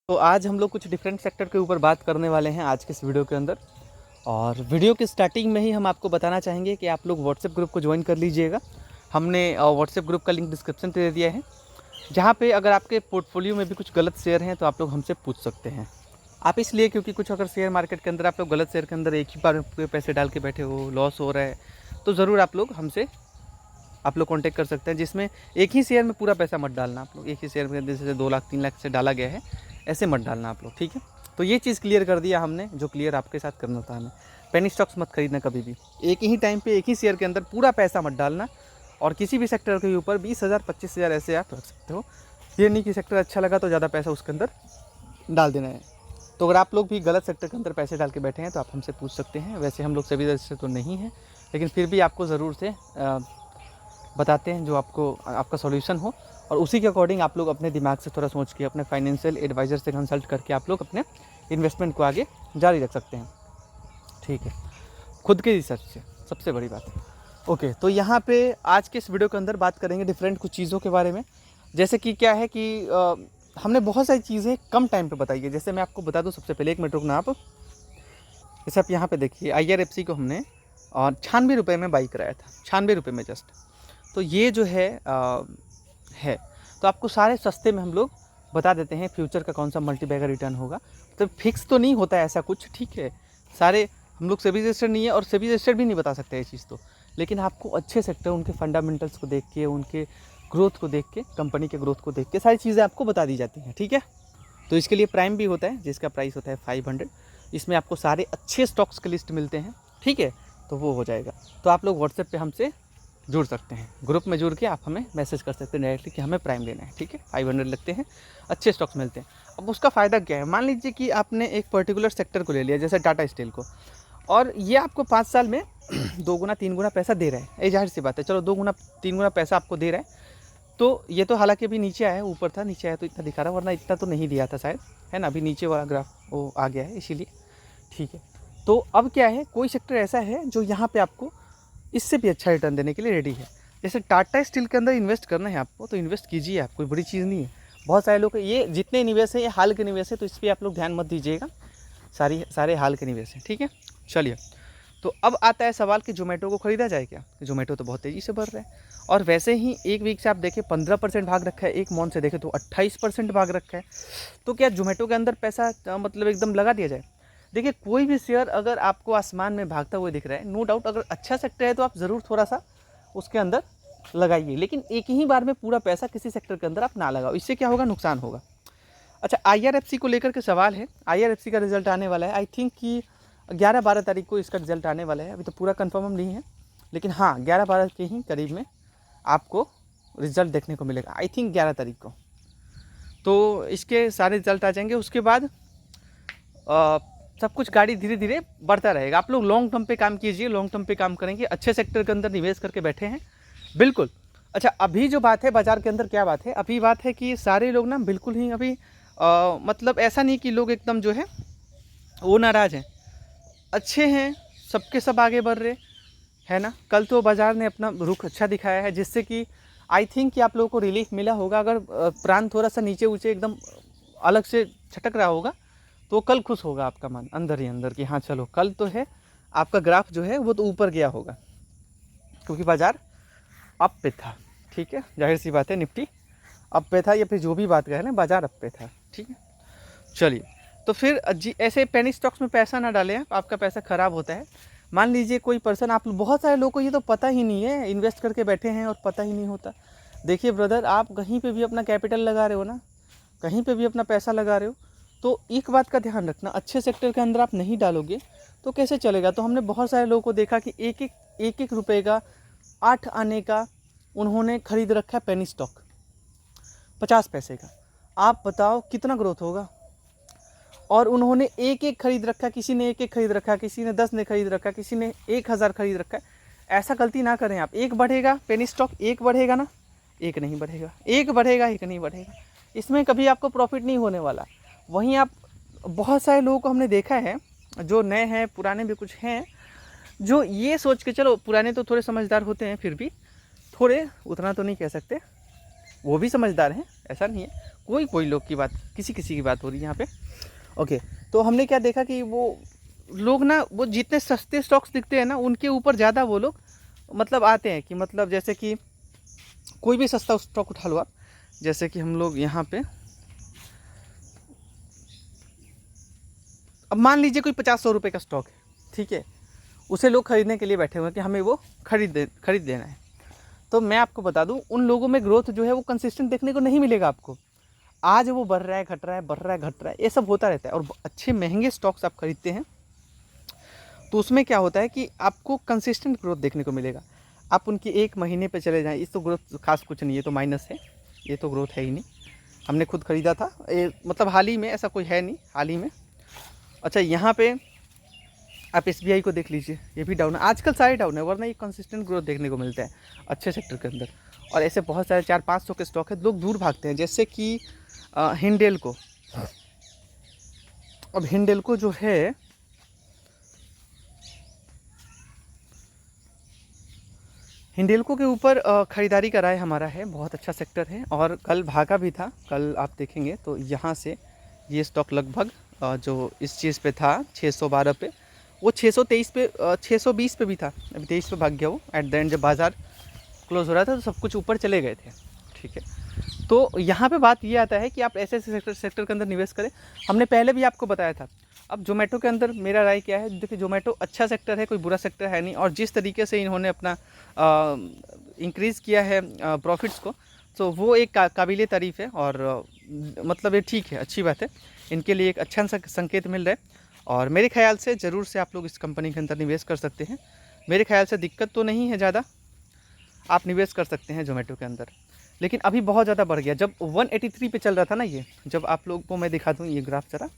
तो आज हम लोग कुछ डिफरेंट सेक्टर के ऊपर बात करने वाले हैं आज के इस वीडियो के अंदर। और वीडियो के स्टार्टिंग में ही हम आपको बताना चाहेंगे कि आप लोग व्हाट्सएप ग्रुप को ज्वाइन कर लीजिएगा। हमने व्हाट्सएप ग्रुप का लिंक डिस्क्रिप्शन पे दे दिया है, जहाँ पे अगर आपके पोर्टफोलियो में भी कुछ गलत शेयर हैं तो आप लोग हमसे पूछ सकते हैं। आप इसलिए क्योंकि कुछ अगर शेयर मार्केट के अंदर आप लोग गलत शेयर के अंदर एक ही बार में पूरे पैसे डाल के बैठे हो, लॉस हो रहा है, तो ज़रूर आप लोग हमसे कांटेक्ट कर सकते हैं। जिसमें एक ही शेयर में पूरा पैसा मत डालना आप लोग। एक ही शेयर में जैसे 2 लाख 3 लाख से डाला गया है, ऐसे मत डालना आप लोग, ठीक है। तो ये चीज़ क्लियर कर दिया हमने, जो क्लियर आपके साथ करना था हमें। पेनी स्टॉक्स मत खरीदना कभी भी। एक ही टाइम पे एक ही शेयर के अंदर पूरा पैसा मत डालना। और किसी भी सेक्टर के ऊपर 20,000 25,000 ऐसे आप रख सकते हो। ये नहीं कि सेक्टर अच्छा लगा तो ज़्यादा पैसा उसके अंदर डाल देना है। तो अगर आप लोग भी गलत सेक्टर के अंदर पैसे डाल के बैठे हैं तो आप हमसे पूछ सकते हैं। वैसे हम लोग सभी तरह से तो नहीं हैं, लेकिन फिर भी आपको ज़रूर से बताते हैं जो आपको आपका सॉल्यूशन हो। और उसी के अकॉर्डिंग आप लोग अपने दिमाग से थोड़ा सोच के अपने फाइनेंशियल एडवाइज़र से कंसल्ट करके आप लोग अपने इन्वेस्टमेंट को आगे जारी रख सकते हैं, ठीक है, खुद के रिसर्च से। सबसे बड़ी बात ओके। तो यहाँ पे आज के इस वीडियो के अंदर बात करेंगे डिफरेंट कुछ चीज़ों के बारे में। जैसे कि क्या है कि हमने बहुत सारी चीज़ें कम टाइम पे बताई है। जैसे मैं आपको बता दूं, सबसे पहले 1 मिनट रुकना आप। जैसे आप यहाँ पे देखिए, IRFC को हमने 96 रुपये में बाई कराया था, 96 रुपये में जस्ट। तो ये जो है तो आपको सारे सस्ते में हम लोग बता देते हैं फ्यूचर का कौन सा मल्टीबैगर रिटर्न होगा। तो फिक्स तो नहीं होता है ऐसा कुछ, ठीक है। सारे हम लोग सेबी रजिस्टर्ड नहीं है और सेबी रजिस्टर्ड भी नहीं बता सकते ये चीज़ तो। लेकिन आपको अच्छे सेक्टर, उनके फंडामेंटल्स को देख के, उनके ग्रोथ को देख के, कंपनी के ग्रोथ को देख के सारी चीज़ें आपको बता दी जाती हैं, ठीक है। तो इसके लिए प्राइम भी होता है, जिसका प्राइस होता है 500। इसमें आपको सारे अच्छे स्टॉक्स की लिस्ट मिलते हैं, ठीक है। तो वो हो जाएगा। तो आप लोग व्हाट्सएप पे हमसे जुड़ सकते हैं, ग्रुप में जुड़ के आप हमें मैसेज कर सकते हैं डायरेक्टली कि हमें प्राइम लेना है, ठीक है। 500 लगते हैं, अच्छे स्टॉक्स मिलते हैं। अब उसका फ़ायदा क्या है? मान लीजिए कि आपने एक पर्टिकुलर सेक्टर को ले लिया, जैसे टाटा स्टील को, और ये आपको 5 साल में 2 गुना 3 गुना पैसा दे रहा है। ये जाहिर सी बात है, चलो 2 गुना 3 गुना पैसा आपको दे रहा है। तो ये तो हालांकि अभी नीचे आया है, ऊपर था, नीचे आया तो इतना दिखा रहा है, वरना इतना तो नहीं दिया था शायद, है ना। अभी नीचे वाला ग्राफ वो आ गया है, इसीलिए, ठीक है। तो अब क्या है, कोई सेक्टर ऐसा है जो यहाँ पे आपको इससे भी अच्छा रिटर्न देने के लिए रेडी है। जैसे टाटा स्टील के अंदर इन्वेस्ट करना है आपको, तो इन्वेस्ट कीजिए आप, कोई बड़ी चीज़ नहीं है। बहुत सारे लोग, ये जितने निवेश है ये हाल के निवेश है, तो इस पर आप लोग ध्यान मत दीजिएगा। सारे हाल के निवेश हैं, ठीक है। चलिए, तो अब आता है सवाल कि जोमेटो को ख़रीदा जाए क्या। जोमेटो तो बहुत तेज़ी से बढ़ रहा है, और वैसे ही एक वीक से आप देखें 15% भाग रखा है, एक मंथ से देखें तो 28% भाग रखा है। तो क्या जोमेटो के अंदर पैसा मतलब एकदम लगा दिया जाए? देखिए, कोई भी शेयर अगर आपको आसमान में भागता हुआ दिख रहा है, नो डाउट अगर अच्छा सेक्टर है तो आप ज़रूर थोड़ा सा उसके अंदर लगाइए, लेकिन एक ही बार में पूरा पैसा किसी सेक्टर के अंदर आप ना लगाओ। इससे क्या होगा, नुकसान होगा। अच्छा, IRFC को लेकर के सवाल है। IRFC का रिजल्ट आने वाला है, आई थिंक कि 11-12 तारीख को इसका रिजल्ट आने वाला है। अभी तो पूरा कन्फर्म नहीं है, लेकिन हाँ 11-12 के ही करीब में आपको रिजल्ट देखने को मिलेगा, आई थिंक 11 तारीख को। तो इसके सारे रिजल्ट आ जाएंगे, उसके बाद सब कुछ गाड़ी धीरे धीरे बढ़ता रहेगा। आप लोग लॉन्ग टर्म पे काम कीजिए, लॉन्ग टर्म पे काम करेंगे, अच्छे सेक्टर के अंदर निवेश करके बैठे हैं, बिल्कुल। अच्छा, अभी जो बात है बाज़ार के अंदर, क्या बात है, अभी बात है कि सारे लोग ना बिल्कुल ही अभी मतलब ऐसा नहीं कि लोग एकदम जो है वो नाराज़ हैं, अच्छे हैं, सबके सब आगे बढ़ रहे है ना। कल तो बाज़ार ने अपना रुख अच्छा दिखाया है, जिससे कि आई थिंक कि आप लोगों को रिलीफ मिला होगा। अगर प्राण थोड़ा सा नीचे ऊँचे एकदम अलग से छटक रहा होगा, तो कल खुश होगा आपका मन अंदर ही अंदर कि हाँ चलो कल तो है, आपका ग्राफ जो है वो तो ऊपर गया होगा, क्योंकि बाज़ार अप पे था, ठीक है। जाहिर सी बात है, निफ्टी अप पे था, या फिर जो भी बात करें ना, बाज़ार अप पे था, ठीक है। चलिए, तो फिर जी ऐसे पेनी स्टॉक्स में पैसा ना डालें आप, आपका पैसा ख़राब होता है। मान लीजिए कोई पर्सन, आप बहुत सारे लोगों को ये तो पता ही नहीं है, इन्वेस्ट करके बैठे हैं और पता ही नहीं होता। देखिए ब्रदर, आप कहीं पे भी अपना कैपिटल लगा रहे हो ना, कहीं पे भी अपना पैसा लगा रहे हो, तो एक बात का ध्यान रखना, अच्छे सेक्टर के अंदर आप नहीं डालोगे तो कैसे चलेगा। तो हमने बहुत सारे लोगों को देखा कि एक एक रुपये का 8 आने का उन्होंने खरीद रखा है पेनी स्टॉक, 50 पैसे का। आप बताओ कितना ग्रोथ होगा। और उन्होंने एक एक खरीद रखा, किसी ने एक एक खरीद रखा, किसी ने 10 ने खरीद रखा, किसी ने 1000 खरीद रखा है। ऐसा गलती ना करें आप। एक बढ़ेगा पेनी स्टॉक, एक बढ़ेगा ना, एक नहीं बढ़ेगा, एक बढ़ेगा एक नहीं बढ़ेगा, इसमें कभी आपको प्रॉफिट नहीं होने वाला। वहीं आप, बहुत सारे लोगों को हमने देखा है, जो नए हैं, पुराने भी कुछ हैं, जो ये सोच के, चलो पुराने तो थोड़े समझदार होते हैं, फिर भी थोड़े, उतना तो नहीं कह सकते, वो भी समझदार हैं, ऐसा नहीं है, कोई कोई लोग की बात, किसी किसी की बात हो रही है यहाँ पे। ओके, तो हमने क्या देखा कि वो लोग ना, वो जितने सस्ते स्टॉक्स दिखते हैं ना उनके ऊपर ज़्यादा वो लोग मतलब आते हैं, कि मतलब जैसे कि कोई भी सस्ता स्टॉक उठा लो आप, जैसे कि हम लोग यहाँ पे अब मान लीजिए कोई 50-100 रुपये का स्टॉक है, ठीक है, उसे लोग खरीदने के लिए बैठे हुए हैं कि हमें वो खरीद देना है। तो मैं आपको बता दूं, उन लोगों में ग्रोथ जो है वो कंसिस्टेंट देखने को नहीं मिलेगा आपको। आज वो बढ़ रहा है, घट रहा है, बढ़ रहा है, घट रहा है, ये सब होता रहता है। और अच्छे महंगे स्टॉक्स आप खरीदते हैं तो उसमें क्या होता है कि आपको कंसिस्टेंट ग्रोथ देखने को मिलेगा। आप उनकी 1 महीने पे चले जाएं, इस तो ग्रोथ खास कुछ नहीं है, तो माइनस है, ये तो ग्रोथ है ही नहीं। हमने खुद खरीदा था, मतलब हाल ही में, ऐसा कोई है नहीं, हाल ही में। अच्छा, यहाँ पे आप SBI को देख लीजिए, ये भी डाउन है, आजकल सारे डाउन है, वरना ये कंसिस्टेंट ग्रोथ देखने को मिलता है अच्छे सेक्टर के अंदर। और ऐसे बहुत सारे 400-500 के स्टॉक है, लोग दूर भागते हैं, जैसे कि हिंडेल्को। अब हिंडेल्को जो है, हिंडेल्को के ऊपर ख़रीदारी का राय हमारा है, बहुत अच्छा सेक्टर है और कल भागा भी था। कल आप देखेंगे तो यहाँ से ये स्टॉक लगभग जो इस चीज़ पे था 612 पे, वो 623 पे 620 पे भी था, अभी 23 पे भाग गया वो। एट द एंड जब बाज़ार क्लोज हो रहा था तो सब कुछ ऊपर चले गए थे, ठीक है। तो यहाँ पे बात ये आता है कि आप ऐसे ऐसे सेक्टर के अंदर निवेश करें। हमने पहले भी आपको बताया था। अब जोमेटो के अंदर मेरा राय क्या है, देखिए जोमेटो अच्छा सेक्टर है, कोई बुरा सेक्टर है नहीं, और जिस तरीके से इन्होंने अपना इंक्रीज़ किया है प्रॉफिट्स को, तो वो एक काबिले तारीफ़ है। और मतलब ये ठीक है, अच्छी बात है, इनके लिए एक अच्छा सा संकेत मिल रहा है। और मेरे ख्याल से ज़रूर से आप लोग इस कंपनी के अंदर निवेश कर सकते हैं। मेरे ख्याल से दिक्कत तो नहीं है ज़्यादा, आप निवेश कर सकते हैं जोमेटो के अंदर। लेकिन अभी बहुत ज़्यादा बढ़ गया, जब 183 पे चल रहा था ना, ये जब आप लोग को मैं दिखा दूँ ये ग्राफ ज़रा,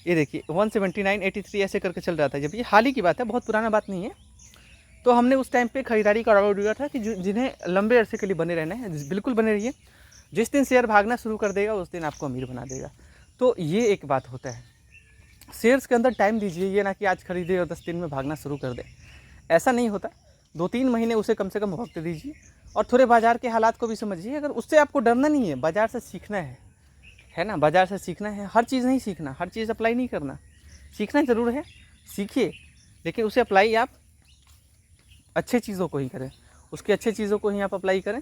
ये देखिए 179, 83 ऐसे करके चल रहा था जब, ये हाल ही की बात है, बहुत पुराना बात नहीं है। तो हमने उस टाइम पे खरीदारी का ऑर्डर दिया था कि जिन्हें लंबे अरसे के लिए बने रहना है, बिल्कुल बने रहिए। जिस दिन शेयर भागना शुरू कर देगा उस दिन आपको अमीर बना देगा। तो ये एक बात होता है, शेयर्स के अंदर टाइम दीजिए, ये ना कि आज खरीदे और 10 दिन में भागना शुरू कर दे, ऐसा नहीं होता। 2-3 महीने उसे कम से कम वक्त दीजिए और थोड़े बाज़ार के हालात को भी समझिए। अगर उससे आपको डरना नहीं है, बाज़ार से सीखना है ना, बाज़ार से सीखना है, हर चीज़ नहीं सीखना, हर चीज़ अप्लाई नहीं करना, सीखना ज़रूर है, सीखिए, लेकिन उसे अप्लाई आप अच्छे चीज़ों को ही करें, उसकी अच्छे चीज़ों को ही आप अप्लाई करें,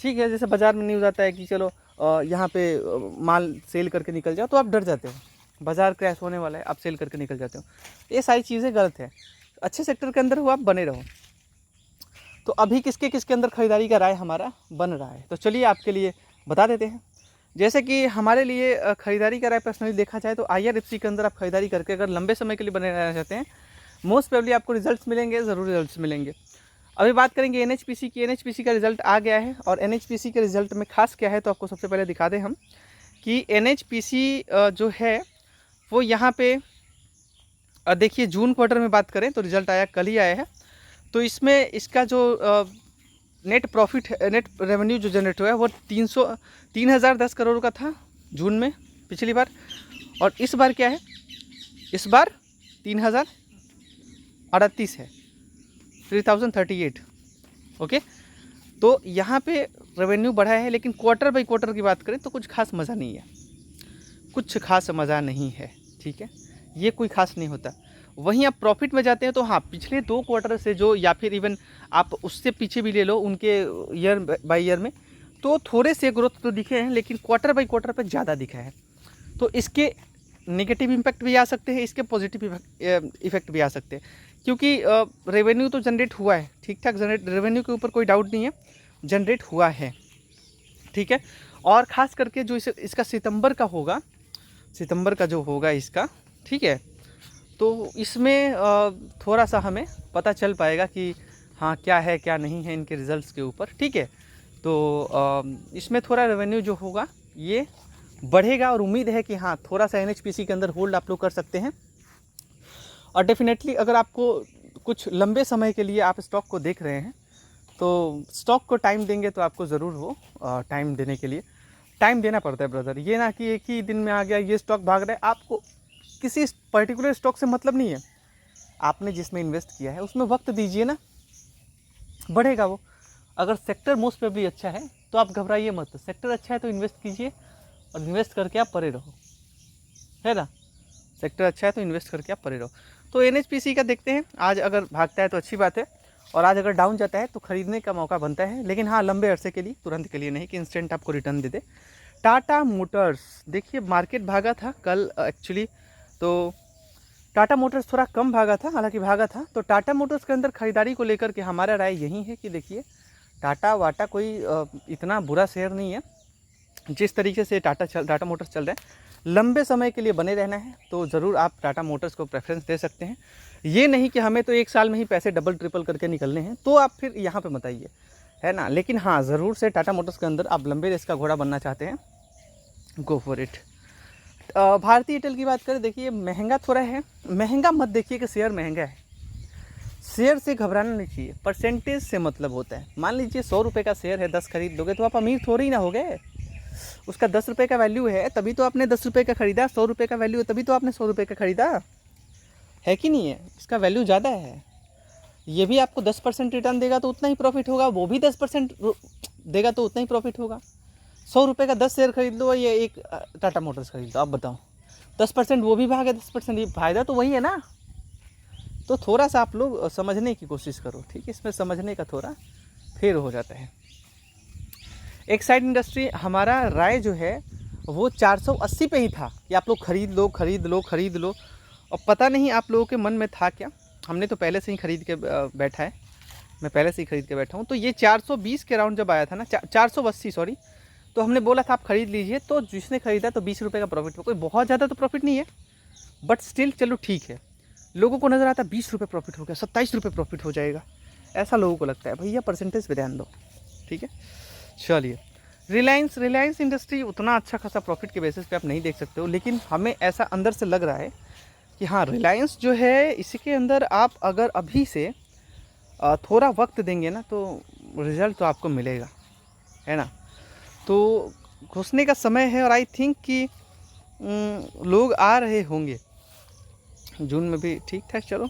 ठीक है। जैसे बाज़ार में न्यूज़ आता है कि चलो यहाँ पे माल सेल करके निकल जाओ, तो आप डर जाते हो, बाज़ार क्रैश होने वाला है, आप सेल करके निकल जाते हो। ये सारी चीज़ें गलत है। अच्छे सेक्टर के अंदर हो, आप बने रहो। तो अभी किसके किसके अंदर खरीदारी का राय हमारा बन रहा है, तो चलिए आपके लिए बता देते हैं। जैसे कि हमारे लिए खरीदारी का राय पर्सनली देखा जाए तो IRFC के अंदर आप खरीदारी करके अगर लंबे समय के लिए बने रहना चाहते हैं, मोस्ट प्रोबेबली आपको रिजल्ट्स मिलेंगे, ज़रूर रिजल्ट्स मिलेंगे। अभी बात करेंगे NHPC की। NHPC का रिजल्ट आ गया है, और NHPC के रिजल्ट में खास क्या है तो आपको सबसे पहले दिखा दें हम कि NHPC जो है वो यहाँ पे देखिए जून क्वार्टर में बात करें तो रिजल्ट आया, कल ही आया है। तो इसमें इसका जो नेट प्रॉफिट, नेट रेवेन्यू जो जनरेट हुआ है वो 3010 करोड़ का था जून में पिछली बार, और इस बार क्या है, इस बार 3038 है, 3038। ओके, तो यहाँ पे रेवेन्यू बढ़ा है, लेकिन क्वार्टर बाई क्वार्टर की बात करें तो कुछ खास मज़ा नहीं है, कुछ खास मज़ा नहीं है, ठीक है, ये कोई खास नहीं होता। वहीं आप प्रॉफिट में जाते हैं तो हाँ, पिछले 2 क्वार्टर से जो, या फिर इवन आप उससे पीछे भी ले लो उनके ईयर बाई ईयर में, तो थोड़े से ग्रोथ तो दिखे हैं, लेकिन क्वार्टर बाई क्वार्टर पे ज़्यादा दिखा है। तो इसके नेगेटिव इम्पैक्ट भी आ सकते हैं, इसके पॉजिटिव इफेक्ट भी आ सकते हैं, क्योंकि रेवेन्यू तो जनरेट हुआ है, ठीक ठाक जनरेट, रेवेन्यू के ऊपर कोई डाउट नहीं है, जनरेट हुआ है, ठीक है। और ख़ास करके जो इसका सितंबर का होगा, सितंबर का जो होगा इसका, ठीक है, तो इसमें थोड़ा सा हमें पता चल पाएगा कि हाँ क्या है क्या नहीं है इनके रिज़ल्ट्स के ऊपर, ठीक है। तो इसमें थोड़ा रेवेन्यू जो होगा ये बढ़ेगा, और उम्मीद है कि हाँ थोड़ा सा NHPC के अंदर होल्ड आप लोग कर सकते हैं। और डेफिनेटली अगर आपको कुछ लंबे समय के लिए आप स्टॉक को देख रहे हैं तो स्टॉक को टाइम देंगे तो आपको ज़रूर हो, टाइम देने के लिए टाइम देना पड़ता है ब्रदर। ये ना कि एक ही दिन में आ गया ये स्टॉक भाग रहा है, आपको किसी पर्टिकुलर स्टॉक से मतलब नहीं है, आपने जिसमें इन्वेस्ट किया है उसमें वक्त दीजिए ना, बढ़ेगा वो। अगर सेक्टर मोस्ट प्रोबेबली अच्छा है तो आप घबराइए मत, सेक्टर अच्छा है तो इन्वेस्ट कीजिए और इन्वेस्ट करके आप परे रहो, है ना। सेक्टर अच्छा है तो इन्वेस्ट करके आप परे रहो। तो NHPC का देखते हैं, आज अगर भागता है तो अच्छी बात है, और आज अगर डाउन जाता है तो खरीदने का मौका बनता है, लेकिन हाँ लंबे अरसे के लिए, तुरंत के लिए नहीं कि इंस्टेंट आपको रिटर्न दे दे। टाटा मोटर्स, देखिए मार्केट भागा था कल एक्चुअली, तो टाटा मोटर्स थोड़ा कम भागा था, हालांकि भागा था। तो टाटा मोटर्स के अंदर खरीदारी को लेकर के हमारा राय यही है कि देखिए टाटा वाटा कोई इतना बुरा शेयर नहीं है। जिस तरीके से टाटा मोटर्स चल रहे हैं, लंबे समय के लिए बने रहना है तो ज़रूर आप टाटा मोटर्स को प्रेफरेंस दे सकते हैं। ये नहीं कि हमें तो 1 साल में ही पैसे डबल ट्रिपल करके निकलने हैं, तो आप फिर यहाँ पे मत आइए, है ना। लेकिन हाँ ज़रूर से टाटा मोटर्स के अंदर आप लंबे रेस का घोड़ा बनना चाहते हैं, गो फॉर इट। भारतीय एयरटेल की बात करें, देखिए महंगा थोड़ा है, महंगा मत देखिए कि शेयर महंगा है, शेयर से घबराना नहीं चाहिए, परसेंटेज से मतलब होता है। मान लीजिए 100 रुपये का शेयर है, 10 खरीद लोगे तो आप अमीर थोड़ी ना हो गए। उसका 10 रुपये का वैल्यू है तभी तो आपने 10 रुपये का खरीदा, 100 रुपये का वैल्यू है तभी तो आपने 100 रुपये का खरीदा, है कि नहीं है। इसका वैल्यू ज़्यादा है, ये भी आपको 10% रिटर्न देगा तो उतना ही प्रॉफिट होगा, वो भी 10% देगा तो उतना ही प्रॉफिट होगा। 100 रुपये का 10 शेयर खरीद लो या एक टाटा मोटर्स खरीद लो, आप बताओ 10% वो भी भागे, 10% ये फायदा तो वही है ना। तो थोड़ा सा आप लोग समझने की कोशिश करो, ठीक है, इसमें समझने का थोड़ा फेर हो जाता है। एक्साइड इंडस्ट्री, हमारा राय जो है वो 480 पे ही था कि आप लोग खरीद लो खरीद लो खरीद लो, और पता नहीं आप लोगों के मन में था क्या। हमने तो पहले से ही खरीद के बैठा है, मैं पहले से ही खरीद के बैठा हूँ। तो ये 420 के राउंड जब आया था ना, 480 सॉरी, तो हमने बोला था आप खरीद लीजिए। तो जिसने खरीदा तो 20 रुपये का प्रॉफिट हो, कोई बहुत ज़्यादा तो प्रॉफिट नहीं है, बट स्टिल चलो ठीक है। लोगों को नज़र आता 20 रुपये प्रॉफिट हो गया, 27 रुपये प्रॉफिट हो जाएगा, ऐसा लोगों को लगता है। भैया परसेंटेज पे ध्यान दो, ठीक है। चलिए रिलायंस इंडस्ट्री, उतना अच्छा खासा प्रॉफिट के बेसिस पे आप नहीं देख सकते हो, लेकिन हमें ऐसा अंदर से लग रहा है कि हाँ रिलायंस जो है इसके अंदर आप अगर अभी से थोड़ा वक्त देंगे ना तो रिज़ल्ट तो आपको मिलेगा, है ना। तो घुसने का समय है, और आई थिंक कि लोग आ रहे होंगे जून में भी, ठीक ठाक। चलो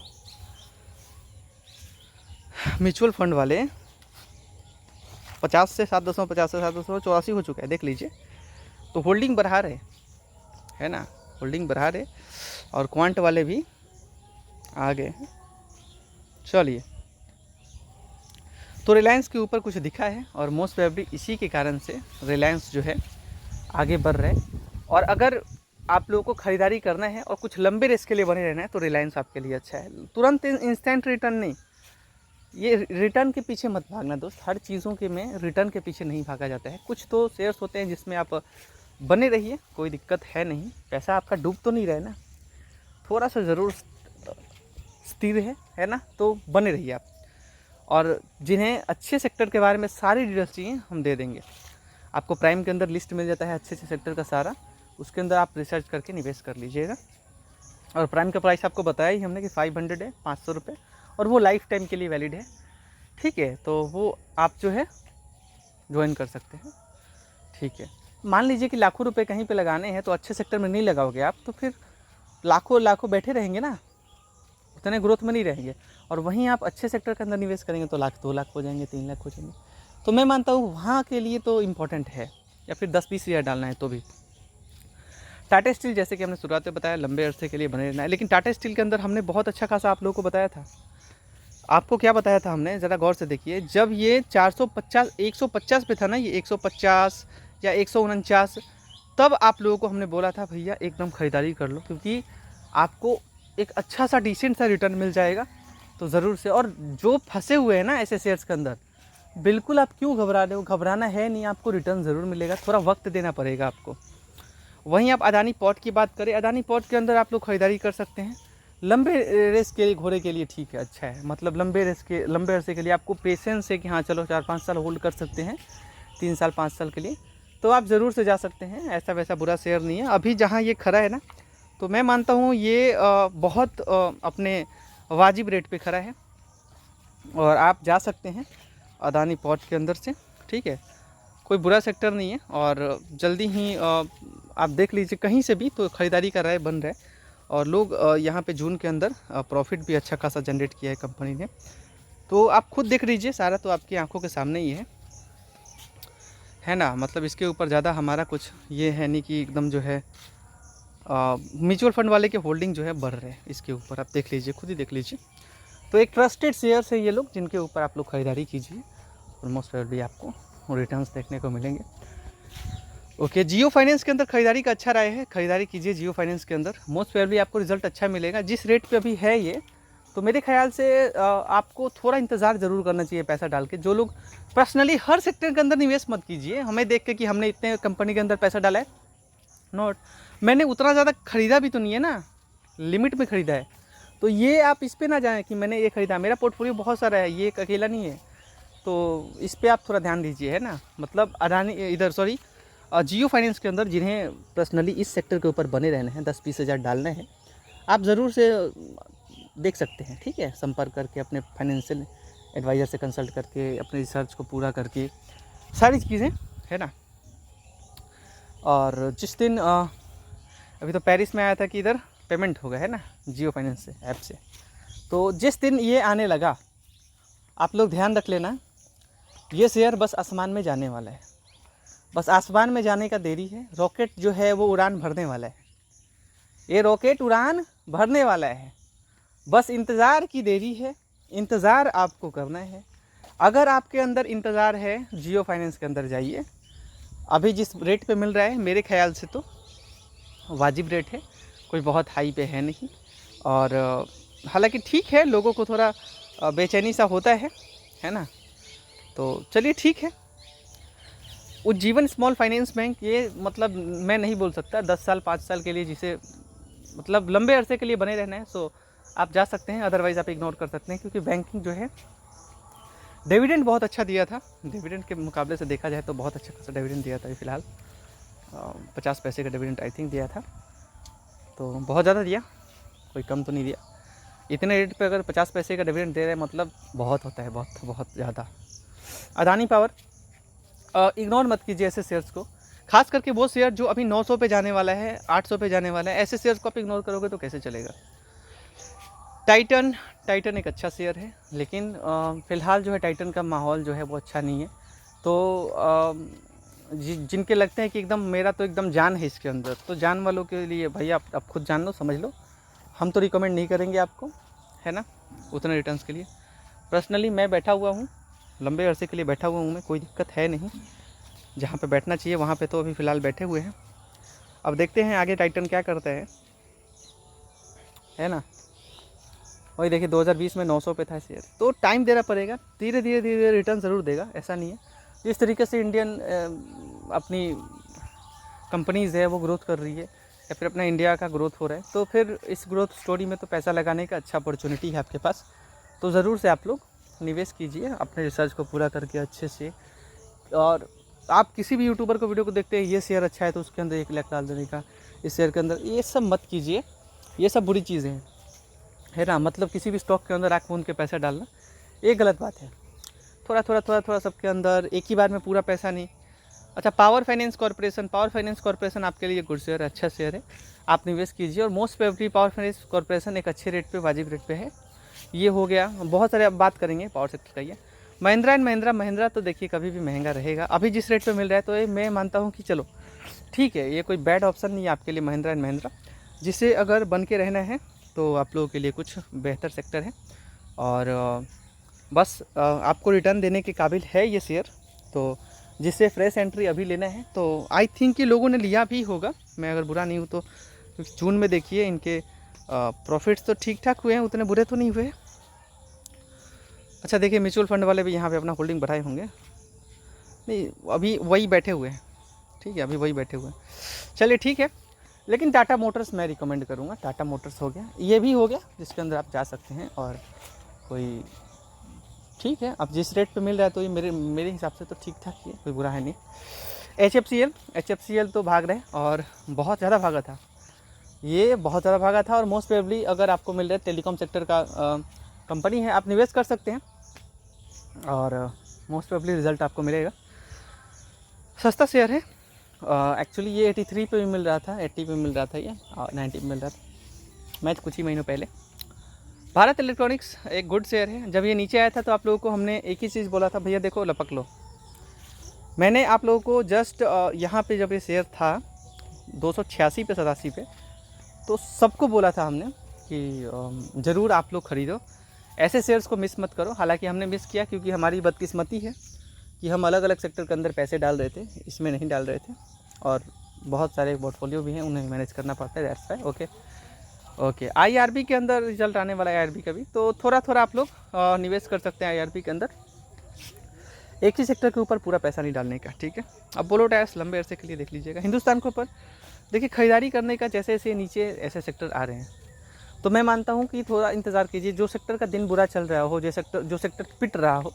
म्यूचुअल फंड वाले 50 से 7 84 हो चुका है, देख लीजिए। तो होल्डिंग बढ़ा रहे, है ना, होल्डिंग बढ़ा रहे, और क्वांट वाले भी आ गए हैं। चलिए, तो रिलायंस के ऊपर कुछ दिखा है, और मोस्ट प्रोबेबली इसी के कारण से रिलायंस जो है आगे बढ़ रहा है। और अगर आप लोगों को ख़रीदारी करना है और कुछ लंबे रेस के लिए बने रहना है तो रिलायंस आपके लिए अच्छा है। तुरंत इंस्टेंट रिटर्न नहीं, ये रिटर्न के पीछे मत भागना दोस्त, हर चीज़ों के में रिटर्न के पीछे नहीं भागा जाता है। कुछ तो शेयर्स होते हैं जिसमें आप बने रहिए, कोई दिक्कत है नहीं, पैसा आपका डूब तो नहीं रहे ना, थोड़ा सा ज़रूर स्थिर है ना, तो बने रहिए आप। और जिन्हें अच्छे सेक्टर के बारे में सारी डिटेल्स चाहिए हम दे देंगे आपको। प्राइम के अंदर लिस्ट मिल जाता है अच्छे से सेक्टर का सारा, उसके अंदर आप रिसर्च करके निवेश कर लीजिएगा। और प्राइम का प्राइस आपको बताया ही हमने कि 500 है, 500 रुपये, और वो लाइफ टाइम के लिए वैलिड है, ठीक है। तो वो आप जो है ज्वाइन कर सकते हैं, ठीक है। मान लीजिए कि लाखों रुपए कहीं पे लगाने हैं तो अच्छे सेक्टर में नहीं लगाओगे आप, तो फिर लाखों बैठे रहेंगे ना, उतने ग्रोथ में नहीं रहेंगे। और वहीं आप अच्छे सेक्टर के अंदर निवेश करेंगे तो 1 लाख 2 लाख हो जाएंगे, 3 लाख हो जाएंगे। तो मैं मानता हूँ वहाँ के लिए तो इम्पोर्टेंट है, या फिर 10-20 हज़ार डालना है तो भी। टाटा स्टील, जैसे कि हमने शुरुआत में बताया, लंबे अरसे के लिए बने रहना है, लेकिन टाटा स्टील के अंदर हमने बहुत अच्छा खासा आप लोगों को बताया था। आपको क्या बताया था हमने, ज़रा गौर से देखिए। जब ये 150 पे था ना, ये 150 या 149, तब आप लोगों को हमने बोला था भैया एकदम ख़रीदारी कर लो, क्योंकि आपको एक अच्छा सा डिसेंट सा रिटर्न मिल जाएगा। तो ज़रूर से, और जो फंसे हुए हैं ना ऐसे शेयर्स के अंदर, बिल्कुल आप क्यों घबरा रहे हो, घबराना है नहीं, आपको रिटर्न ज़रूर मिलेगा, थोड़ा वक्त देना पड़ेगा आपको। वहीं आप अदानी पोर्ट की बात करें, अदानी पोर्ट के अंदर आप लोग खरीदारी कर सकते हैं। लंबे रेस के लिए, घोड़े के लिए ठीक है, अच्छा है, मतलब लंबे अरसे के लिए आपको पेशेंस है कि हाँ चलो 4-5 साल होल्ड कर सकते हैं, 3 साल 5 साल के लिए, तो आप ज़रूर से जा सकते हैं। ऐसा वैसा बुरा शेयर नहीं है। अभी जहाँ ये खड़ा है ना, तो मैं मानता हूँ ये बहुत अपने वाजिब रेट पे खड़ा है, और आप जा सकते हैं अदानी पोर्ट के अंदर से, ठीक है। कोई बुरा सेक्टर नहीं है, और जल्दी ही आप देख लीजिए कहीं से भी, तो ख़रीदारी का राय बन रहा है। और लोग यहाँ पे जून के अंदर प्रॉफिट भी अच्छा खासा जनरेट किया है कंपनी ने, तो आप खुद देख लीजिए, सारा तो आपकी आंखों के सामने ही है। है ना। मतलब इसके ऊपर ज़्यादा हमारा कुछ ये है नहीं कि एकदम जो है म्यूचुअल फंड वाले के होल्डिंग जो है बढ़ रहे हैं इसके ऊपर, आप देख लीजिए, खुद ही देख लीजिए। तो एक ट्रस्टेड शेयर्स है ये लोग, जिनके ऊपर आप लोग खरीदारी कीजिए और मोस्ट प्रोबेबली आपको रिटर्न्स देखने को मिलेंगे। ओके, जियो फाइनेंस के अंदर खरीदारी का अच्छा राय है, खरीदारी कीजिए जियो फाइनेंस के अंदर, मोस्ट प्रोबेबली आपको रिजल्ट अच्छा मिलेगा। जिस रेट पे अभी है ये, तो मेरे ख्याल से आपको थोड़ा इंतज़ार ज़रूर करना चाहिए पैसा डाल के। जो लोग पर्सनली हर सेक्टर के अंदर निवेश मत कीजिए हमें देख के कि हमने इतने कंपनी के अंदर पैसा डाला है, नोट, मैंने उतना ज़्यादा ख़रीदा भी तो नहीं है ना, लिमिट में ख़रीदा है। तो ये आप इस पे ना जाएं कि मैंने ये ख़रीदा, मेरा पोर्टफोलियो बहुत सारा है, ये एक अकेला नहीं है, तो इस पे आप थोड़ा ध्यान दीजिए, है ना। मतलब अडानी इधर सॉरी जियो फाइनेंस के अंदर जिन्हें पर्सनली इस सेक्टर के ऊपर बने रहने हैं, 10-20 हज़ार डालने हैं, आप ज़रूर से देख सकते हैं, ठीक है, संपर्क करके अपने फाइनेंशियल एडवाइज़र से कंसल्ट करके अपने रिसर्च को पूरा करके सारी चीज़ें, है ना। और जिस दिन अभी तो पेरिस में आया था कि इधर पेमेंट हो गया है ना जियो फाइनेंस से, ऐप से, तो जिस दिन ये आने लगा आप लोग ध्यान रख लेना, ये शेयर बस आसमान में जाने वाला है, बस आसमान में जाने का देरी है। रॉकेट जो है वो उड़ान भरने वाला है, ये रॉकेट उड़ान भरने वाला है, बस इंतज़ार की देरी है, इंतज़ार आपको करना है। अगर आपके अंदर इंतज़ार है, जियो फाइनेंस के अंदर जाइए, अभी जिस रेट पे मिल रहा है मेरे ख्याल से तो वाजिब रेट है, कोई बहुत हाई पे है नहीं। और हालांकि ठीक है, लोगों को थोड़ा बेचैनी सा होता है ना। तो चलिए ठीक है। उज्जीवन स्मॉल फाइनेंस बैंक, ये मतलब मैं नहीं बोल सकता 10 साल 5 साल के लिए, जिसे मतलब लंबे अरसे के लिए बने रहना है, सो आप जा सकते हैं, अदरवाइज़ आप इग्नोर कर सकते हैं, क्योंकि बैंकिंग जो है डिविडेंड बहुत अच्छा दिया था, डिविडेंड के मुकाबले से देखा जाए तो बहुत अच्छा खासा डिविडेंड दिया था। फिलहाल 50 पैसे का डिविडेंड आई थिंक दिया था, तो बहुत ज़्यादा दिया, कोई कम तो नहीं दिया। इतने रेट पे अगर 50 पैसे का डिविडेंड दे रहे हैं मतलब बहुत होता है, बहुत बहुत ज़्यादा। अदानी पावर, इग्नोर मत कीजिए ऐसे शेयर्स को, खास करके वो शेयर जो अभी 900 पे जाने वाला है, 800 पे जाने वाला है, ऐसे शेयर्स को आप इग्नोर करोगे तो कैसे चलेगा। टाइटन एक अच्छा शेयर है, लेकिन फ़िलहाल जो है टाइटन का माहौल जो है वो अच्छा नहीं है। तो जिनके लगते हैं कि एकदम मेरा तो एकदम जान है इसके अंदर, तो जान वालों के लिए भैया आप खुद जान लो, समझ लो, हम तो रिकमेंड नहीं करेंगे आपको, है ना, उतने रिटर्न्स के लिए। पर्सनली मैं बैठा हुआ हूँ, लंबे अरसे के लिए बैठा हुआ हूँ मैं, कोई दिक्कत है नहीं, जहाँ पे बैठना चाहिए वहाँ पे तो अभी फ़िलहाल बैठे हुए हैं। अब देखते हैं आगे टाइटन क्या करता है ना। वही देखिए 2020 में 900 पे था शेयर, तो टाइम देना पड़ेगा, धीरे धीरे रिटर्न ज़रूर देगा, ऐसा नहीं है। जिस तरीके से इंडियन अपनी कंपनीज़ है वो ग्रोथ कर रही है, या फिर अपना इंडिया का ग्रोथ हो रहा है, तो फिर इस ग्रोथ स्टोरी में तो पैसा लगाने का अच्छा अपॉर्चुनिटी है आपके पास, तो ज़रूर से आप लोग निवेश कीजिए अपने रिसर्च को पूरा करके अच्छे से। और आप किसी भी यूट्यूबर को वीडियो को देखते हैं, ये शेयर अच्छा है तो उसके अंदर 1 लाख डाल देने का, इस शेयर के अंदर, ये सब मत कीजिए, ये सब बुरी चीज़ें हैं, है ना। मतलब किसी भी स्टॉक के अंदर आँख मूंद के पैसा डालना ये गलत बात है। थोड़ा सबके अंदर एक ही बार में पूरा पैसा नहीं। अच्छा, पावर फाइनेंस कॉर्पोरेशन आपके लिए गुड शेयर है, अच्छा शेयर है, आप निवेश कीजिए। और most probably power finance corporation एक अच्छे रेट पे, वाजिब रेट पे है। ये हो गया, बहुत सारे अब बात करेंगे पावर सेक्टर का। ये महिंद्रा तो देखिए कभी भी महंगा रहेगा, अभी जिस रेट पे मिल रहा है तो ये मैं मानता हूँ कि चलो ठीक है, ये कोई बैड ऑप्शन नहीं है आपके लिए महिंद्रा, जिसे अगर बन के रहना है तो आप लोगों के लिए कुछ बेहतर सेक्टर है। और बस आपको रिटर्न देने के काबिल है ये शेयर, तो जिससे फ्रेश एंट्री अभी लेना है तो आई थिंक कि लोगों ने लिया भी होगा, मैं अगर बुरा नहीं हूँ तो, क्योंकि जून में देखिए इनके प्रॉफिट्स तो ठीक ठाक हुए हैं, उतने बुरे तो नहीं हुए। अच्छा देखिए, म्यूचुअल फंड वाले भी यहाँ पे अपना होल्डिंग बढ़ाए होंगे, नहीं अभी वही बैठे हुए हैं, ठीक है, अभी वही बैठे हुए हैं। चलिए ठीक है, लेकिन टाटा मोटर्स मैं रिकमेंड करूँगा, टाटा मोटर्स हो गया, ये भी हो गया जिसके अंदर आप जा सकते हैं। और कोई ठीक है, अब जिस रेट पे मिल रहा है तो ये मेरे हिसाब से तो ठीक ठाक ही है, कोई बुरा है नहीं। HFCL तो भाग रहे, और बहुत ज़्यादा भागा था, ये बहुत ज़्यादा भागा था। और मोस्ट प्रोबेबली अगर आपको मिल रहा है टेलीकॉम सेक्टर का कंपनी है, आप निवेश कर सकते हैं, और मोस्ट प्रोबेबली रिज़ल्ट आपको मिलेगा। सस्ता शेयर है, एक्चुअली ये 83 पे भी मिल रहा था, 80 पे मिल रहा था, ये 90 पे मिल रहा था मैच कुछ ही महीनों पहले। भारत इलेक्ट्रॉनिक्स एक गुड शेयर है, जब ये नीचे आया था तो आप लोगों को हमने एक ही चीज़ बोला था, भैया देखो लपक लो, मैंने आप लोगों को जस्ट यहाँ पे जब ये शेयर था 286 पे 87 पे, तो सबको बोला था हमने कि ज़रूर आप लोग ख़रीदो, ऐसे शेयर्स को मिस मत करो। हालांकि हमने मिस किया क्योंकि हमारी बदकिस्मती है कि हम अलग अलग सेक्टर के अंदर पैसे डाल रहे थे, इसमें नहीं डाल रहे थे, और बहुत सारे पोर्टफोलियो भी हैं, उन्हें मैनेज करना पड़ता है। That's why. ओके IRB के अंदर रिजल्ट आने वाला है IRB का भी, तो थोड़ा थोड़ा आप लोग निवेश कर सकते हैं IRB के अंदर। एक ही सेक्टर के ऊपर पूरा पैसा नहीं डालने का, ठीक है। अब बोलो टायर्स लंबे अरसे के लिए देख लीजिएगा। हिंदुस्तान के ऊपर देखिए खरीदारी करने का जैसे जैसे नीचे ऐसे सेक्टर आ रहे हैं, तो मैं मानता हूँ कि थोड़ा इंतज़ार कीजिए। जो सेक्टर का दिन बुरा चल रहा हो, जो सेक्टर पिट रहा हो,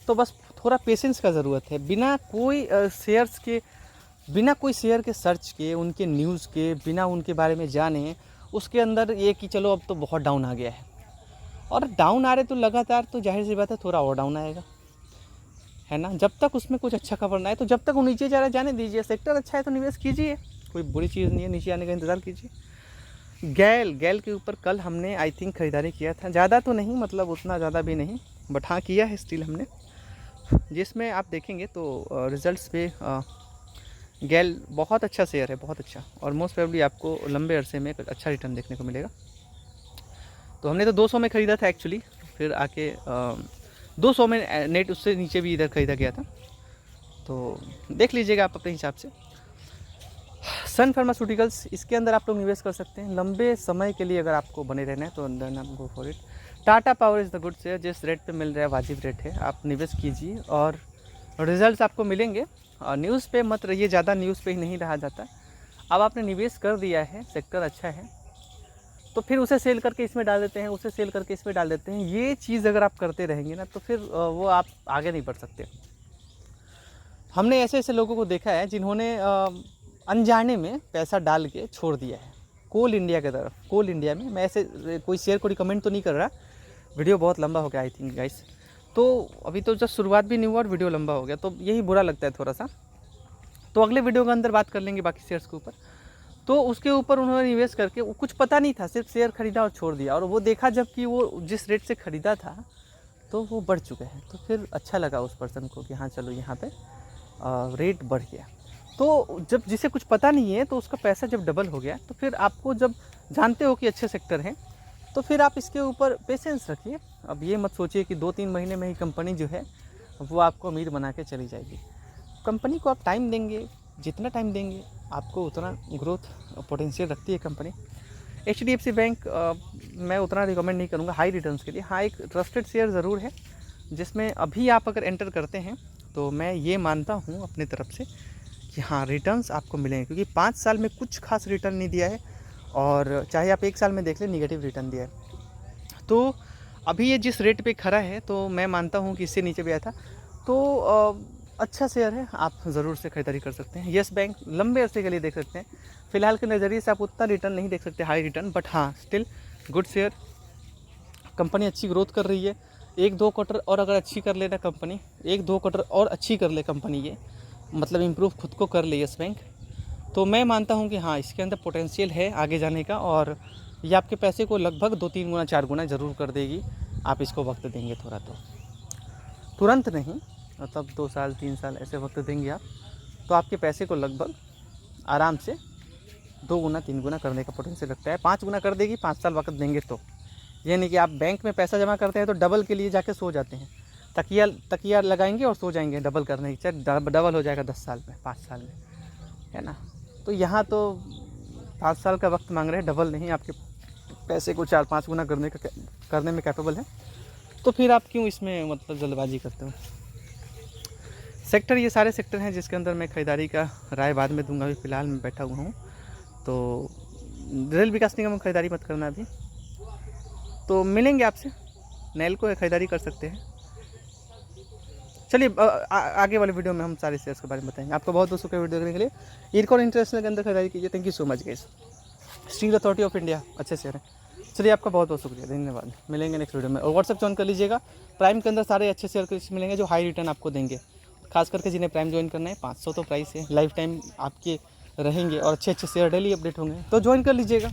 तो बस थोड़ा पेशेंस का ज़रूरत है। बिना कोई शेयर के सर्च के, उनके न्यूज़ के, बिना उनके बारे में जाने, उसके अंदर ये कि चलो अब तो बहुत डाउन आ गया है, और डाउन आ रहे तो लगातार, तो जाहिर सी बात है थोड़ा और डाउन आएगा, है ना। जब तक उसमें कुछ अच्छा खबर ना है, तो जब तक वो नीचे जा रहा है जाने दीजिए। सेक्टर अच्छा है तो निवेश कीजिए, कोई बुरी चीज़ नहीं है, नीचे आने का इंतज़ार कीजिए। गैल के ऊपर कल हमने आई थिंक ख़रीदारी किया था, ज़्यादा तो नहीं, मतलब उतना ज़्यादा भी नहीं, बट हाँ किया है स्टिल हमने, जिसमें आप देखेंगे तो रिज़ल्ट्स पे गैल बहुत अच्छा शेयर है, बहुत अच्छा, और मोस्ट प्रोबेबली आपको लंबे अरसे में कुछ अच्छा रिटर्न देखने को मिलेगा। तो हमने तो 200 में ख़रीदा था एक्चुअली, फिर आके 200 में नेट, उससे नीचे भी इधर ख़रीदा गया था, तो देख लीजिएगा आप अपने हिसाब से। सन फार्मास्यूटिकल्स, इसके अंदर आप लोग निवेश कर सकते हैं लंबे समय के लिए, अगर आपको बने रहना है तो देन आप go for it. Tata power is the good share, जिस रेट पे मिल रहा है वाजिब रेट है, आप निवेश कीजिए और रिजल्ट्स आपको मिलेंगे। न्यूज़ पे मत रहिए ज़्यादा, न्यूज़ पे ही नहीं रहा जाता। अब आपने निवेश कर दिया है, सेक्टर अच्छा है, तो फिर उसे सेल करके इसमें डाल देते हैं, उसे सेल करके इसमें डाल देते हैं। ये चीज़ अगर आप करते रहेंगे ना, तो फिर वो आप आगे नहीं बढ़ सकते। हमने ऐसे ऐसे लोगों को देखा है जिन्होंने अनजाने में पैसा डाल के छोड़ दिया है कोल इंडिया की तरफ। कोल इंडिया में, मैं ऐसे कोई शेयर को रिकमेंड तो नहीं कर रहा, वीडियो बहुत लंबा हो गया आई थिंक गाइस, तो अभी तो जस्ट शुरुआत भी नहीं हुआ और वीडियो लंबा हो गया, तो यही बुरा लगता है थोड़ा सा। तो अगले वीडियो के अंदर बात कर लेंगे बाकी शेयर्स के ऊपर। तो उसके ऊपर उन्होंने निवेश करके, वो कुछ पता नहीं था, सिर्फ शेयर खरीदा और छोड़ दिया, और वो देखा जबकि वो जिस रेट से ख़रीदा था तो वो बढ़ चुका है, तो फिर अच्छा लगा उस पर्सन को कि हाँ चलो यहाँ पे रेट बढ़ गया। तो जब जिसे कुछ पता नहीं है, तो उसका पैसा जब डबल हो गया, तो फिर आपको जब जानते हो कि अच्छे सेक्टर हैं, तो फिर आप इसके ऊपर पेशेंस रखिए। अब ये मत सोचिए कि 2-3 महीने में ही कंपनी जो है वो आपको अमीर बना के चली जाएगी। कंपनी को आप टाइम देंगे, जितना टाइम देंगे आपको उतना ग्रोथ पोटेंशियल रखती है कंपनी। HDFC बैंक मैं उतना रिकमेंड नहीं करूँगा हाई रिटर्न्स के लिए। हाँ, एक ट्रस्टेड शेयर ज़रूर है, जिसमें अभी आप अगर एंटर करते हैं तो मैं ये मानता हूँ अपनी तरफ से कि हाँ रिटर्न्स आपको मिलेंगे, क्योंकि 5 साल में कुछ खास रिटर्न नहीं दिया है, और चाहे आप 1 साल में देख लें निगेटिव रिटर्न दिया है। तो अभी ये जिस रेट पे खड़ा है, तो मैं मानता हूँ कि इससे नीचे भी आया था, तो अच्छा शेयर है, आप ज़रूर से खरीदारी कर सकते हैं। येस बैंक लंबे अरसे के लिए देख सकते हैं, फिलहाल के नज़रिए से आप उतना रिटर्न नहीं देख सकते हाई रिटर्न, बट हाँ स्टिल गुड शेयर। कंपनी अच्छी ग्रोथ कर रही है, 1-2 क्वार्टर और अगर अच्छी कर लेना कंपनी, 1-2 क्वार्टर और अच्छी कर ले कंपनी, ये मतलब इम्प्रूव खुद को कर ले येस बैंक, तो मैं मानता हूँ कि हाँ इसके अंदर पोटेंशियल है आगे जाने का, और ये आपके पैसे को लगभग 2-3 गुना 4 गुना ज़रूर कर देगी। आप इसको वक्त देंगे थोड़ा, तो तुरंत नहीं, मतलब 2 साल 3 साल ऐसे वक्त देंगे आप, तो आपके पैसे को लगभग आराम से 2 गुना 3 गुना करने का पोटेंशियल रखता है। 5 गुना कर देगी 5 साल वक्त देंगे तो। ये नहीं कि आप बैंक में पैसा जमा करते हैं तो डबल के लिए जाके सो जाते हैं, तकिया लगाएंगे और सो जाएंगे डबल करने की, चाहे डबल हो जाएगा 10 साल में 5 साल में, है ना। तो यहाँ तो 5 साल का वक्त मांग रहे हैं, डबल नहीं, आपके पैसे को 4-5 गुना करने में कैपेबल है, तो फिर आप क्यों इसमें मतलब जल्दबाजी करते हो। सेक्टर, ये सारे सेक्टर हैं जिसके अंदर मैं खरीदारी का राय बाद में दूंगा, अभी फ़िलहाल मैं बैठा हुआ हूँ। तो रेल विकास निगम में खरीदारी मत करना अभी, तो मिलेंगे आपसे, नेल्को है खरीदारी कर सकते हैं। चलिए आगे वाले वीडियो में हम सारे शेयर्स के बारे में बताएंगे। आपको बहुत बहुत शुक्रिया वीडियो देखने के लिए। इरकॉन इंटरनेशनल के अंदर खरीदारी कीजिए। Thank you so much guys. Steel authority of India अच्छे शेयर है। चलिए आपका बहुत बहुत शुक्रिया, धन्यवाद। मिलेंगे नेक्स्ट वीडियो में, और व्हाट्सएप ज्वाइन कर लीजिएगा। प्राइम के अंदर सारे अच्छे शेयर मिलेंगे जो हाई रिटर्न आपको देंगे, खास करके जिन्हें प्राइम ज्वाइन करना है। 500 तो प्राइस है, लाइफ टाइम आपके रहेंगे और अच्छे अच्छे शेयर डेली अपडेट होंगे, तो ज्वाइन कर लीजिएगा।